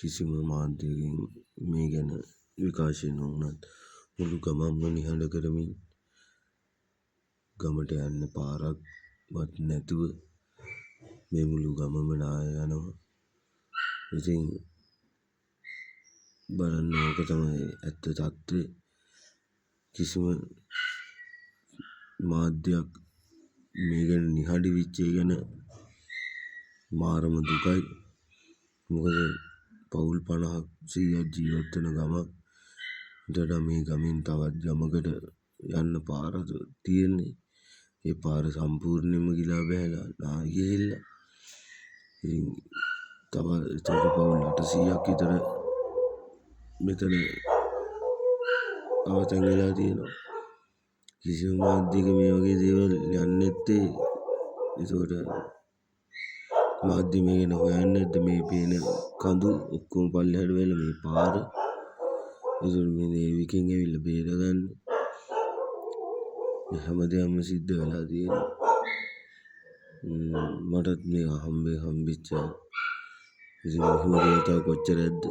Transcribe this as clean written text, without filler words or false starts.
කිසිම මාධ්‍යකින් මේ ගැන විකාශය නොවුනත් මුළු ගමන්ම නිහඬ කරමින් ගමට යන්න පාරක්වත් නැතුව මේ මුළු ගමම නාය යනවා. ඉතින් බලන්න ඕක තමයි ඇත්ත තත්ත්වය. කිසිම මාධ්‍යයක් මේ ගැන නිහඬ වෙච්ච එක ගැන මාරම දුකයි. මොකද පවුල් 50ක් 100ක් ජීවත් වෙන ගමක්. ඊට වඩා මේ ගමෙන් තවත් ගමකට යන්න පාර තියෙන්නේ. ඒ පාර සම්පූර්ණයෙන්ම ගිලා බැහැලා නායි ගිහිල්ලා. ඉතින් තව පවුල් 800ක් විතර මෙතන අවතැන් වෙලා තියෙනවා. කිසිම මාධ්‍යයක මේ වගේ දේවල් යන්නේ නැත්තේ. ඒකට මාධ්‍ය මේ ගැන හොයන්නේ නැද්ද? මේ පේන කඳු ඔක්කොම පල්ලෙහාට වෙලා මේ පාර. ඒකට මේ නේවිකෙන් ඇවිල්ලා බේරගන්න. මේ හැමදේම සිද්ධ වෙලා තියෙනවා. මටත් මේ හම්බෙච්චා. ඉතින් මෙහෙම දේවල් තව කොච්චරද?